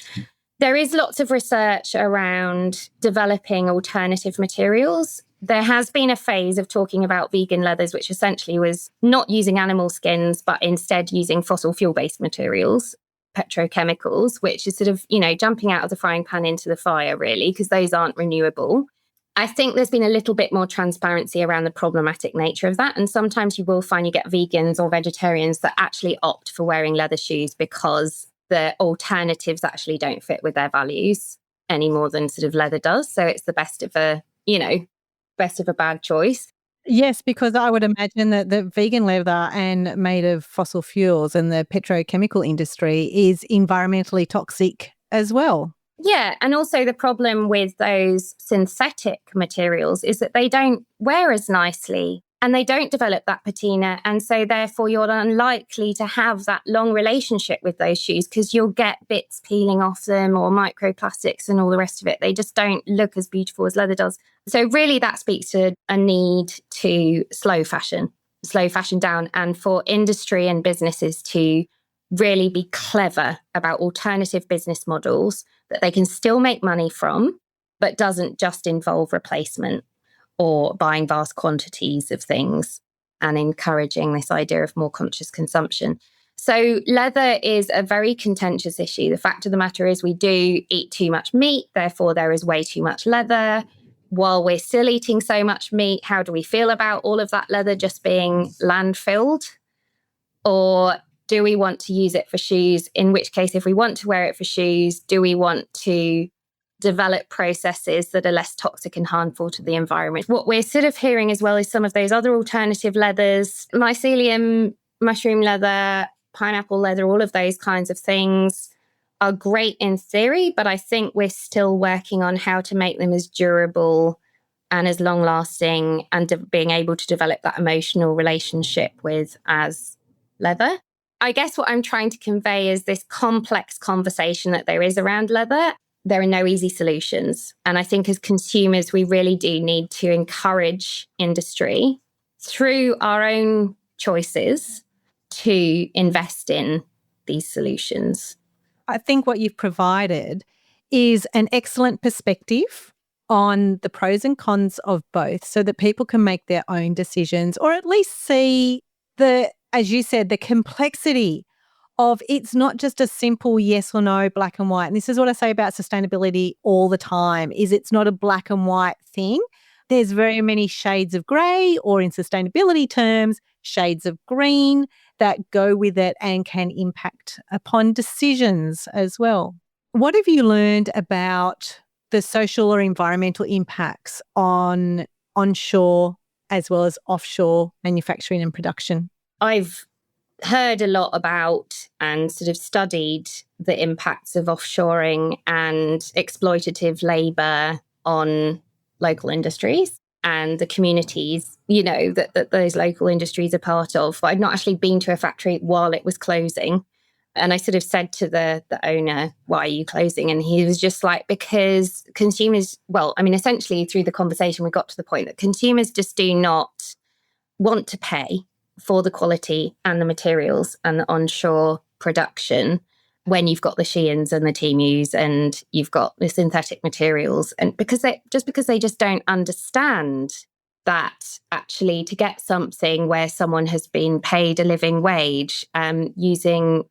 There is lots of research around developing alternative materials. There has been a phase of talking about vegan leathers, which essentially was not using animal skins, but instead using fossil fuel-based materials, petrochemicals, which is sort of, jumping out of the frying pan into the fire, really, because those aren't renewable. I think there's been a little bit more transparency around the problematic nature of that. And sometimes you will find you get vegans or vegetarians that actually opt for wearing leather shoes because the alternatives actually don't fit with their values any more than sort of leather does. So it's the best of a bad choice.
Yes, because I would imagine that the vegan leather and made of fossil fuels and the petrochemical industry is environmentally toxic as well.
Yeah, and also the problem with those synthetic materials is that they don't wear as nicely and they don't develop that patina. And so therefore you're unlikely to have that long relationship with those shoes because you'll get bits peeling off them or microplastics and all the rest of it. They just don't look as beautiful as leather does. So really that speaks to a need to slow fashion down, and for industry and businesses to really be clever about alternative business models that they can still make money from, but doesn't just involve replacement or buying vast quantities of things, and encouraging this idea of more conscious consumption. So leather is a very contentious issue. The fact of the matter is we do eat too much meat, therefore there is way too much leather. while we're still eating so much meat, how do we feel about all of that leather just being landfilled? Or do we want to use it for shoes? In which case, if we want to wear it for shoes, do we want to develop processes that are less toxic and harmful to the environment? What we're sort of hearing as well is some of those other alternative leathers, mycelium, mushroom leather, pineapple leather, all of those kinds of things are great in theory, but I think we're still working on how to make them as durable and as long lasting and being able to develop that emotional relationship with as leather. I guess what I'm trying to convey is this complex conversation that there is around leather. There are no easy solutions. And I think as consumers, we really do need to encourage industry through our own choices to invest in these solutions.
I think what you've provided is an excellent perspective on the pros and cons of both so that people can make their own decisions or at least see as you said, the complexity of it's not just a simple yes or no, black and white. And this is what I say about sustainability all the time, is it's not a black and white thing. There's very many shades of grey, or in sustainability terms, shades of green that go with it and can impact upon decisions as well. What have you learned about the social or environmental impacts on onshore as well as offshore manufacturing and production?
I've heard a lot about and sort of studied the impacts of offshoring and exploitative labour on local industries and the communities, that those local industries are part of. But I'd not actually been to a factory while it was closing. And I sort of said to the owner, why are you closing? And he was just like, because consumers, essentially through the conversation, we got to the point that consumers just do not want to pay for the quality and the materials and the onshore production when you've got the Sheins and the Temus and you've got the synthetic materials. And because they just don't understand that actually to get something where someone has been paid a living wage using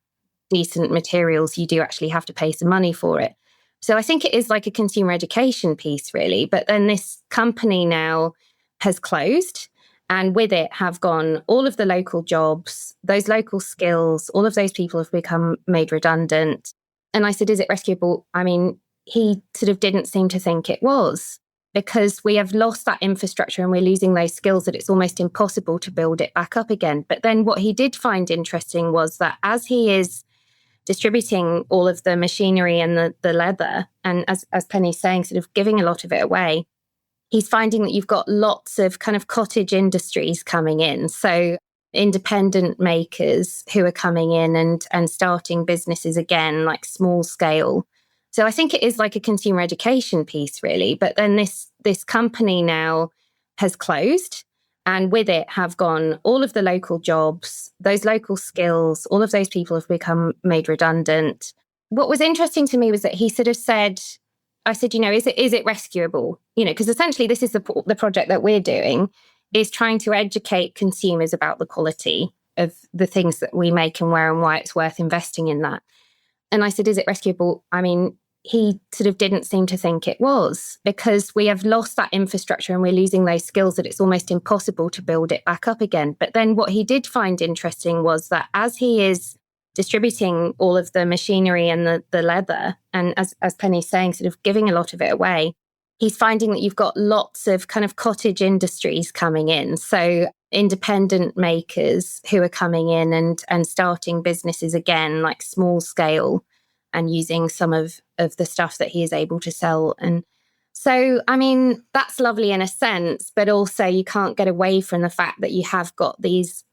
decent materials, you do actually have to pay some money for it. So I think it is like a consumer education piece, really. But then this company now has closed. And with it have gone all of the local jobs, those local skills, all of those people have become made redundant. And I said, is it rescuable? I mean, he sort of didn't seem to think it was, because we have lost that infrastructure and we're losing those skills that it's almost impossible to build it back up again. But then what he did find interesting was that as he is distributing all of the machinery and the leather, and as Pennie's saying, sort of giving a lot of it away, he's finding that you've got lots of kind of cottage industries coming in. So independent makers who are coming in and starting businesses again, like small scale. So I think it is like a consumer education piece, really. But then this company now has closed, and with it have gone all of the local jobs, those local skills, all of those people have become made redundant. What was interesting to me was that he sort of said, I said, is it rescuable? Because essentially this is the project that we're doing, is trying to educate consumers about the quality of the things that we make and wear and why it's worth investing in that. And I said, is it rescuable? I mean, he sort of didn't seem to think it was, because we have lost that infrastructure and we're losing those skills that it's almost impossible to build it back up again. But then what he did find interesting was that as he is distributing all of the machinery and the leather, and as Pennie's saying, sort of giving a lot of it away, he's finding that you've got lots of kind of cottage industries coming in. So independent makers who are coming in and starting businesses again, like small scale, and using some of the stuff that he is able to sell. And so, I mean, that's lovely in a sense, but also you can't get away from the fact that you have got these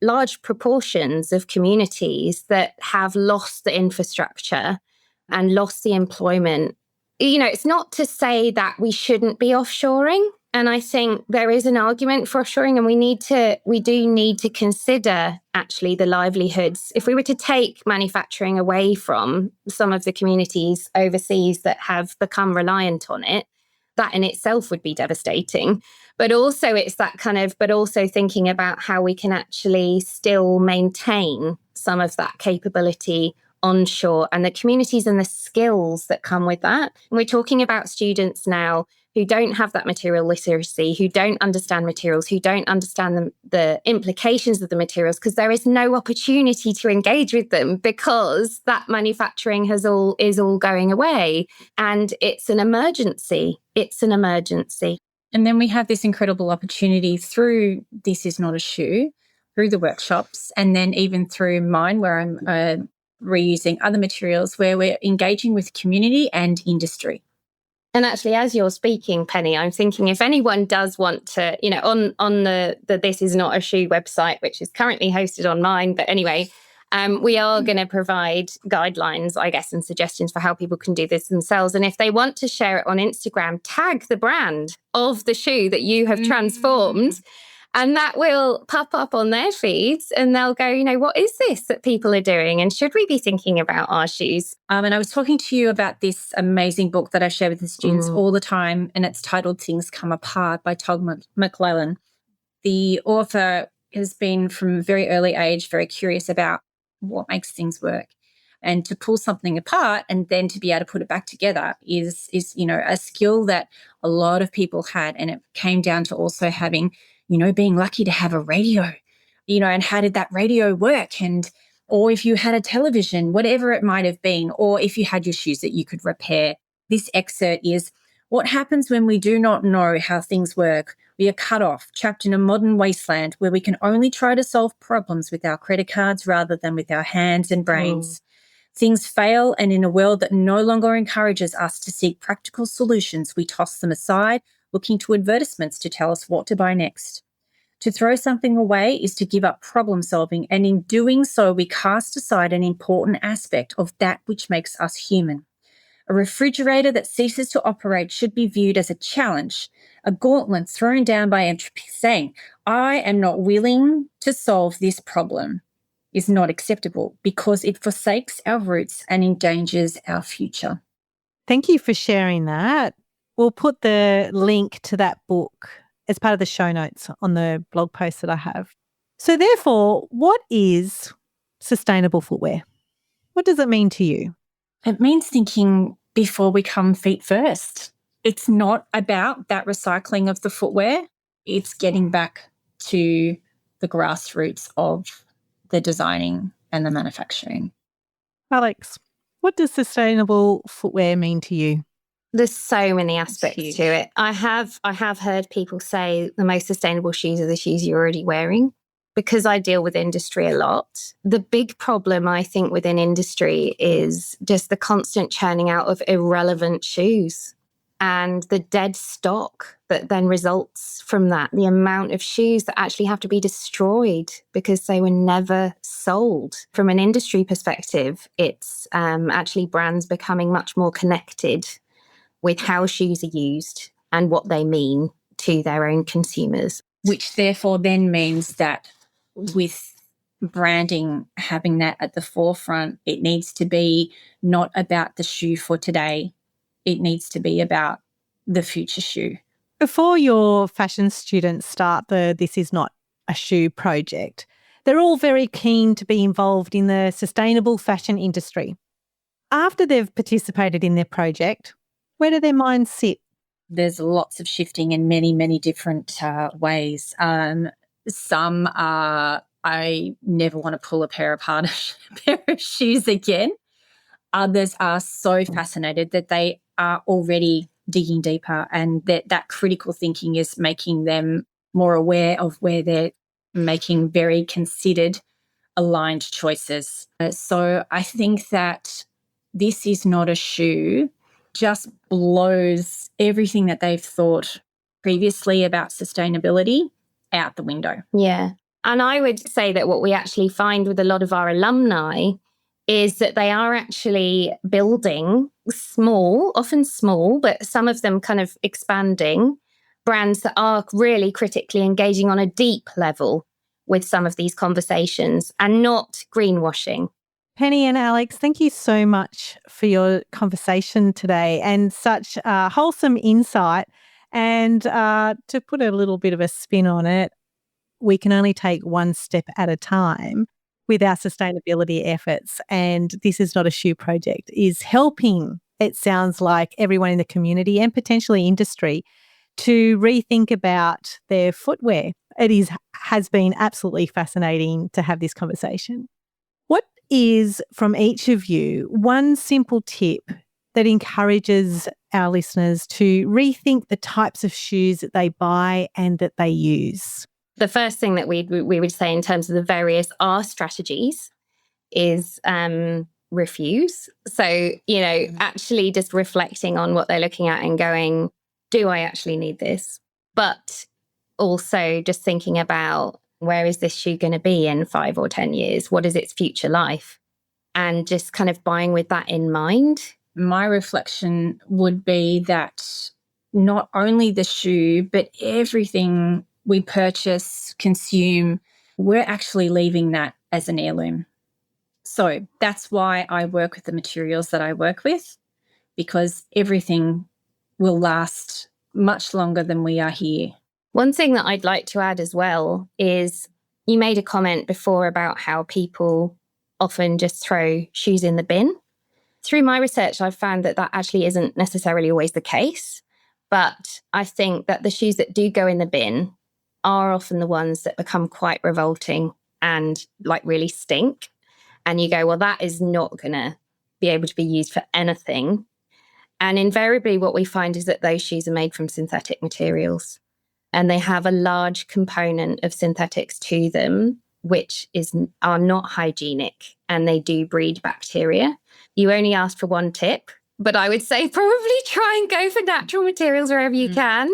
large proportions of communities that have lost the infrastructure and lost the employment. It's not to say that we shouldn't be offshoring. And I think there is an argument for offshoring, and we do need to consider actually the livelihoods. If we were to take manufacturing away from some of the communities overseas that have become reliant on it, that in itself would be devastating. But also but also thinking about how we can actually still maintain some of that capability onshore and the communities and the skills that come with that. And we're talking about students now who don't have that material literacy, who don't understand materials, who don't understand the implications of the materials, because there is no opportunity to engage with them because that manufacturing is all going away. And it's an emergency. It's an emergency.
And then we have this incredible opportunity through This Is Not a Shoe, through the workshops, and then even through mine where I'm reusing other materials, where we're engaging with community and industry.
And actually, as you're speaking, Penny, I'm thinking if anyone does want to, on the This Is Not a Shoe website, which is currently hosted on mine, but anyway, we are going to provide guidelines, I guess, and suggestions for how people can do this themselves. And if they want to share it on Instagram, tag the brand of the shoe that you have transformed. And that will pop up on their feeds and they'll go, what is this that people are doing? And should we be thinking about our shoes?
And I was talking to you about this amazing book that I share with the students all the time, and it's titled Things Come Apart by Todd McClellan. The author has been from a very early age very curious about what makes things work. And to pull something apart and then to be able to put it back together is a skill that a lot of people had. And it came down to also having being lucky to have a radio, and how did that radio work? Or if you had a television, whatever it might have been, or if you had your shoes that you could repair. This excerpt is what happens when we do not know how things work. We are cut off, trapped in a modern wasteland where we can only try to solve problems with our credit cards rather than with our hands and brains. Things fail, and in a world that no longer encourages us to seek practical solutions, we toss them aside, looking to advertisements to tell us what to buy next. To throw something away is to give up problem solving, and in doing so, we cast aside an important aspect of that which makes us human. A refrigerator that ceases to operate should be viewed as a challenge, a gauntlet thrown down by entropy, saying, I am not willing to solve this problem, is not acceptable because it forsakes our roots and endangers our future.
Thank you for sharing that. We'll put the link to that book as part of the show notes on the blog post that I have. So therefore, what is sustainable footwear? What does it mean to you?
It means thinking before we come feet first. It's not about that recycling of the footwear. It's getting back to the grassroots of the designing and the manufacturing.
Alex, what does sustainable footwear mean to you?
There's so many aspects to it. I have heard people say the most sustainable shoes are the shoes you're already wearing, because I deal with industry a lot. The big problem, I think, within industry is just the constant churning out of irrelevant shoes and the dead stock that then results from that. The amount of shoes that actually have to be destroyed because they were never sold. From an industry perspective, it's actually brands becoming much more connected with how shoes are used and what they mean to their own consumers.
Which therefore then means that with branding having that at the forefront, it needs to be not about the shoe for today. It needs to be about the future shoe.
Before your fashion students start the This Is Not a Shoe project, they're all very keen to be involved in the sustainable fashion industry. After they've participated in their project, where do their minds sit?
There's lots of shifting in many, many different ways. Some are, I never want to pull a pair of shoes again. Others are so fascinated that they are already digging deeper, and that critical thinking is making them more aware of where they're making very considered, aligned choices. So I think that This Is Not a Shoe just blows everything that they've thought previously about sustainability out the window.
Yeah. And I would say that what we actually find with a lot of our alumni is that they are actually building small, often small, but some of them kind of expanding brands that are really critically engaging on a deep level with some of these conversations and not greenwashing.
Pennie and Alex, thank you so much for your conversation today and such wholesome insight. And to put a little bit of a spin on it, we can only take one step at a time with our sustainability efforts. And This Is Not a Shoe project is helping it sounds like, everyone in the community and potentially industry to rethink about their footwear. It has been absolutely fascinating to have this conversation. What is, from each of you, one simple tip that encourages our listeners to rethink the types of shoes that they buy and that they use?
The first thing that we would say in terms of the various R strategies is refuse. So, actually just reflecting on what they're looking at and going, do I actually need this? But also just thinking about, where is this shoe going to be in 5 or 10 years? What is its future life? And just kind of buying with that in mind.
My reflection would be that not only the shoe, but everything we purchase, consume, we're actually leaving that as an heirloom. So that's why I work with the materials that I work with, because everything will last much longer than we are here.
One thing that I'd like to add as well is, you made a comment before about how people often just throw shoes in the bin. Through my research, I've found that actually isn't necessarily always the case. But I think that the shoes that do go in the bin are often the ones that become quite revolting and really stink. And you go, well, that is not going to be able to be used for anything. And invariably what we find is that those shoes are made from synthetic materials. And they have a large component of synthetics to them, which are not hygienic, and they do breed bacteria. You only asked for one tip, but I would say probably try and go for natural materials wherever you can,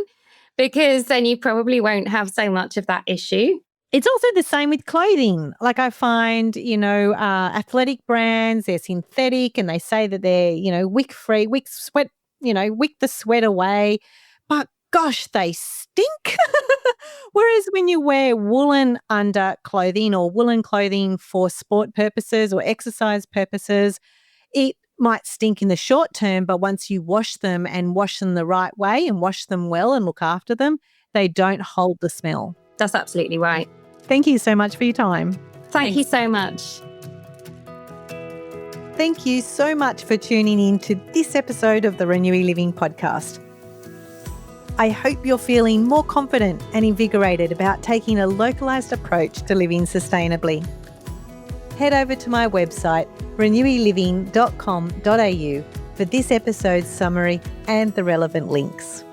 because then you probably won't have so much of that issue.
It's also the same with clothing. I find, athletic brands, they're synthetic and they say that they're, wick-free, wick the sweat away. But gosh, they stink. Whereas when you wear woolen underclothing or woolen clothing for sport purposes or exercise purposes, it might stink in the short term, but once you wash them and wash them the right way and wash them well and look after them, they don't hold the smell.
That's absolutely right.
Thank you so much for your time.
Thank you so much.
Thank you so much for tuning in to this episode of the ReNewy Living Podcast. I hope you're feeling more confident and invigorated about taking a localised approach to living sustainably. Head over to my website, renewyliving.com.au, for this episode's summary and the relevant links.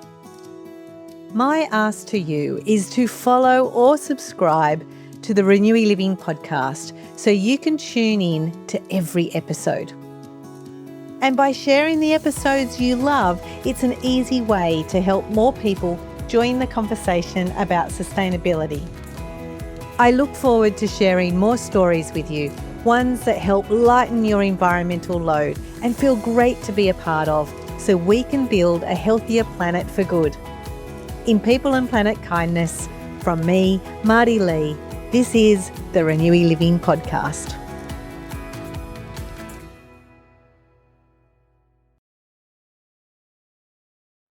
My ask to you is to follow or subscribe to the ReNewy Living Podcast so you can tune in to every episode. And by sharing the episodes you love, it's an easy way to help more people join the conversation about sustainability. I look forward to sharing more stories with you, ones that help lighten your environmental load and feel great to be a part of, so we can build a healthier planet for good. In people and planet kindness, from me, Marty Lee, this is the ReNewy Living Podcast.